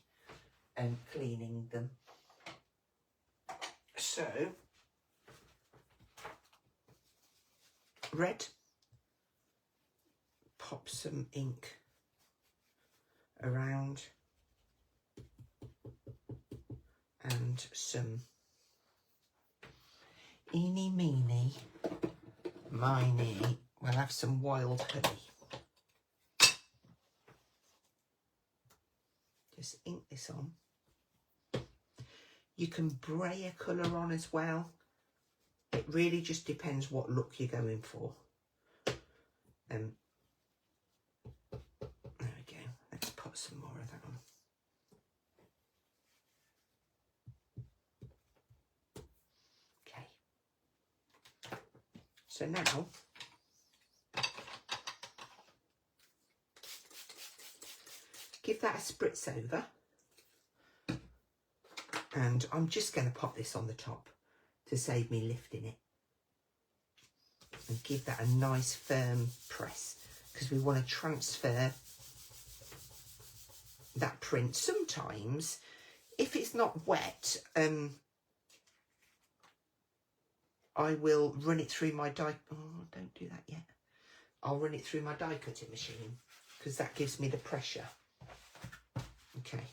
cleaning them. So, red, pop some ink around, and some eeny meeny miny, we'll have some wild honey. Just ink this on. You can bray a colour on as well. It really just depends what look you're going for. There we go. Let's put some more of that on. Okay. So now, give that a spritz over. And I'm just going to pop this on the top to save me lifting it. And give that a nice firm press, because we want to transfer that print. Sometimes, if it's not wet, I will run it through my die. Oh, don't do that yet. I'll run it through my die cutting machine, because that gives me the pressure. Okay.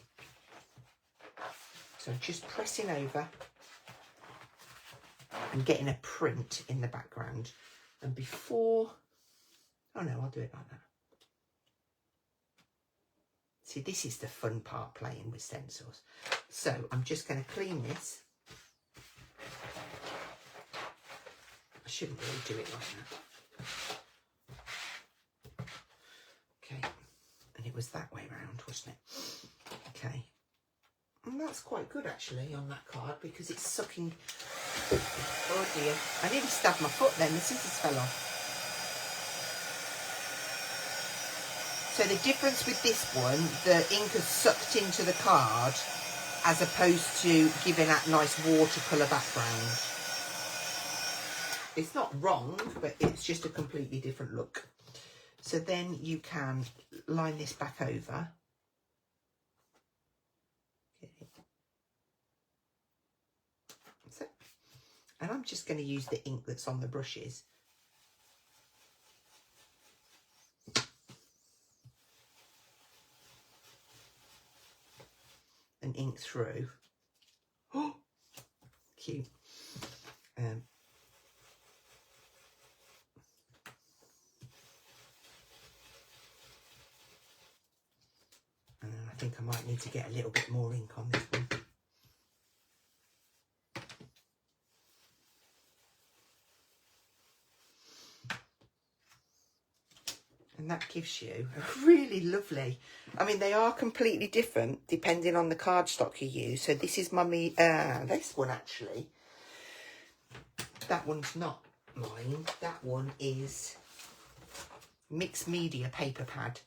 So just pressing over and getting a print in the background. And before, oh no, I'll do it like that. See, this is the fun part, playing with stencils. So I'm just going to clean this. I shouldn't really do it like that. Okay, and it was that way round, wasn't it? Okay. And that's quite good actually on that card, because it's sucking. Oh dear, I nearly stabbed my foot then, the scissors fell off. So the difference with this one, the ink has sucked into the card as opposed to giving that nice watercolour background. It's not wrong, but it's just a completely different look. So then you can line this back over. And I'm just going to use the ink that's on the brushes. And ink through. Oh, cute. And then I think I might need to get a little bit more ink on this one. And that gives you a really lovely, I mean, they are completely different depending on the cardstock you use. So this is this one actually, that one's not mine. That one is Mixed Media paper pad,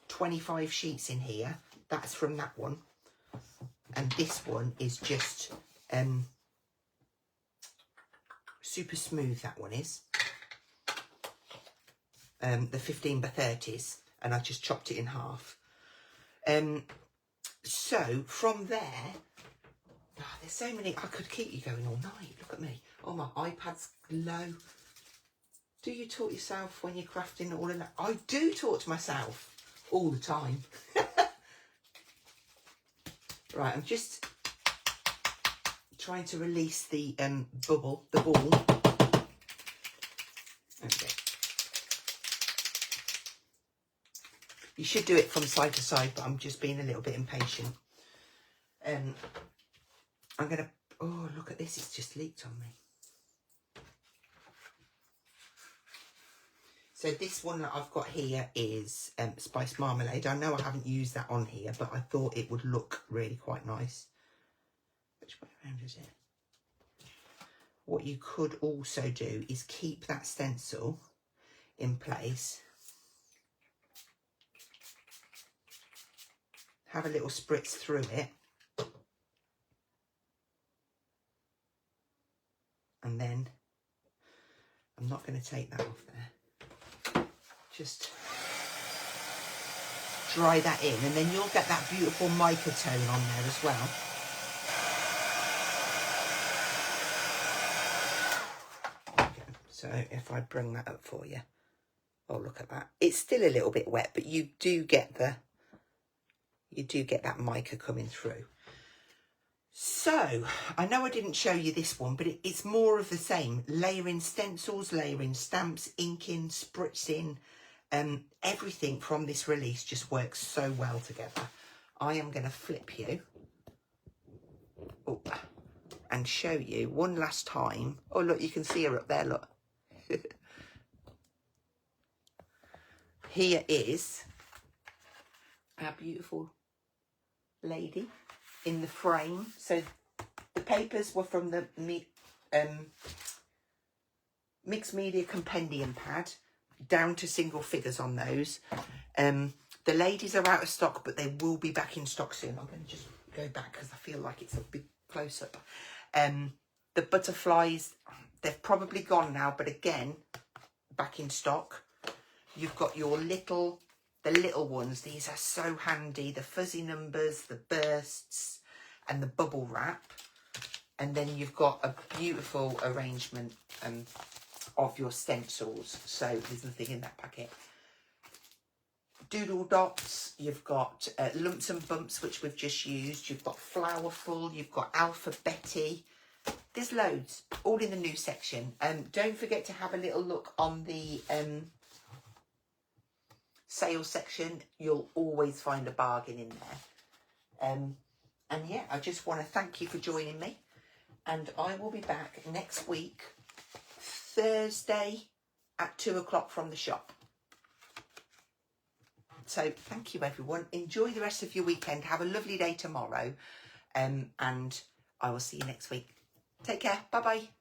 25 sheets in here. That's from that one. And this one is just super smooth, that one is. The 15 by 30s, and I just chopped it in half. So from there, there's so many, I could keep you going all night. Look at me. Oh, my iPad's low. Do you talk to yourself when you're crafting all of that? I do talk to myself all the time. Right, I'm just trying to release the ball. Okay. You should do it from side to side, but I'm just being a little bit impatient. I'm going to... Oh, look at this. It's just leaked on me. So this one that I've got here is Spice Marmalade. I know I haven't used that on here, but I thought it would look really quite nice. Which way around is it? What you could also do is keep that stencil in place. Have a little spritz through it. And then, I'm not going to take that off there. Just dry that in, and then you'll get that beautiful mica tone on there as well. So if I bring that up for you, oh, look at that. It's still a little bit wet, but you do get that mica coming through. So I know I didn't show you this one, but it's more of the same. Layering stencils, layering stamps, inking, spritzing, everything from this release just works so well together. I am going to flip you and show you one last time. Oh, look, you can see her up there, look. Here is our beautiful lady in the frame. So the papers were from the mixed media compendium pad, down to single figures on those. The ladies are out of stock, but they will be back in stock soon. I'm going to just go back because I feel like it's a big close up. The butterflies, they've probably gone now, but again, back in stock. You've got the little ones. These are so handy. The fuzzy numbers, the bursts, and the bubble wrap. And then you've got a beautiful arrangement of your stencils. So there's nothing in that packet. Doodle dots. You've got lumps and bumps, which we've just used. You've got flowerful. You've got alphabetty. There's loads, all in the new section. Don't forget to have a little look on the sales section. You'll always find a bargain in there. And yeah, I just want to thank you for joining me. And I will be back next week, Thursday at 2 o'clock from the shop. So thank you, everyone. Enjoy the rest of your weekend. Have a lovely day tomorrow. And I will see you next week. Take care. Bye-bye.